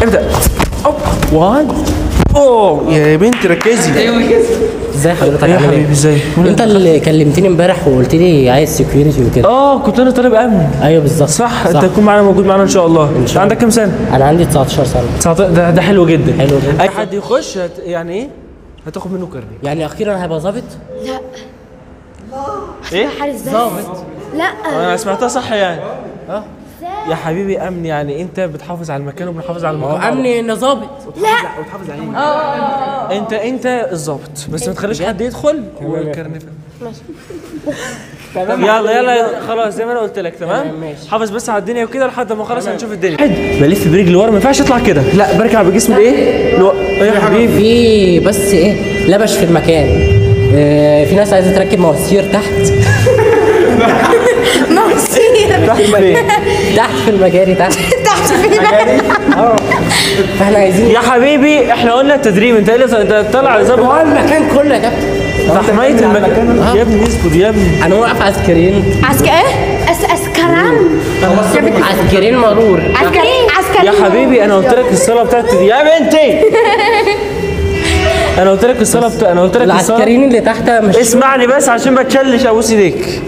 ابدا. اوب 1 اوه يا بنتي ركزي. ازي حضرتك؟ يا حبيبي ازاي؟ انت اللي كلمتني امبارح وقلت لي عايز سكيورتي وكده. كنت انا طالب امن. ايوه بالظبط. صح. انت هتكون معانا موجود معانا ان شاء الله. ان شاء الله. عندك كام سنه؟ انا عندي 19 سنه. 19 ده حلو جدا. حلو جدا. اي حد يخش يعني ايه؟ هتاخد منه كارنيه. يعني اخيرا هيبقى ظابط؟ لا ايه؟ ظابط. لا انا سمعتها صح يعني. يا حبيبي امن يعني انت بتحافظ على المكان وبنحافظ على المكان. امني ان ظابط. وتحافظ عليه. انت الظابط بس ما تخليش حد يدخل والكارنيه. تمام. يلا خلاص زي ما انا قلت لك. تمام ماشي. حافظ بس على الدنيا وكده لحد ما خلاص هنشوف الدنيا. بلف برجلي ورا ما ينفعش اطلع كده. لا برجع بجسم الايه؟ يا حبيبي في بس ايه لبش في المكان. في ناس عايزه تركب مواسير تحت. مواسير تحت فين؟ تحت في المجاري تحت. تحت فين؟ فاحنا عايزين يا حبيبي احنا قلنا التدريب. انت ايه اللي انت طالع زي هو المكان كله يا كابتن. انت حمايه المكان. يا ابني اسكت يا ابني. انا واقف عسكريين. عسكران عسكريين مرور. عسكري يا حبيبي انا قلت لك الصلاه بتاعت يا بنتي. انا قلت لك الصلاه انا قلت لك الصلاه. العسكريين اللي تحت مش اسمعني بس عشان ما تشلش ابوس ايديك.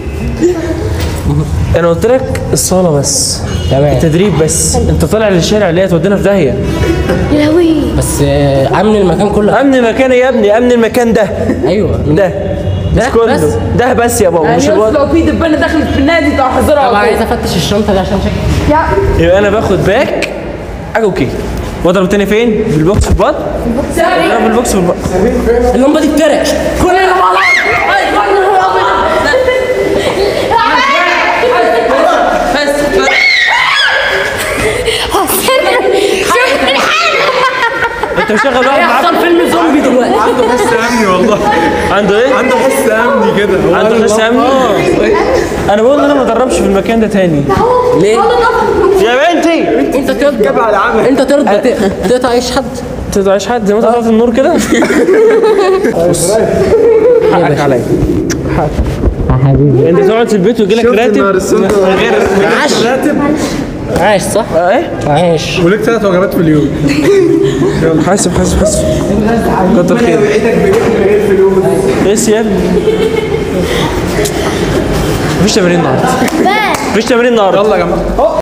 انا قلت لك الصاله بس. تمام. التدريب بس. انت طالع للشارع اللي هي تودينا في داهيه. يلوي بس امن المكان كله. امن المكان يا ابني. امن المكان ده. ايوه ده مش ده كله بس. ده بس يا بابا. مش الوقت. لو في دبانه دخلت في النادي تبقى حذرها. طب عايز افتش الشنطه دي عشان شكلي. يبقى انا باخد باك اوكي واضرب التاني فين؟ بالبوكس في البطن. اضرب بالبوكس في البطن. اللمبه دي بترعش كلنا مع بعض. انت مشغل واحد معاك. هيحصل فيلم زومبي دلوقتي. عنده حس امني والله. عنده ايه؟ عنده حس امني كده. عنده حس امني. انا بقول ان انا ما ادربش في المكان ده تاني. ليه؟ يا بنتي انت ترضى انت ترضى تقطع عيش حد؟ تقطعش حد زي ما انت طلعت النور كده. بص حقك عليا. حقك يا حبيبي. انت تقعد في البيت ويجي لك راتب غير راتب عايش صح؟ ايه؟ عايش. وليك 3 وجبات في اليوم. حاسب كتر خير. ايش يا ابني؟ مفيش تمرين النهارده. مفيش تمرين النهارده. يلا يا جماعه.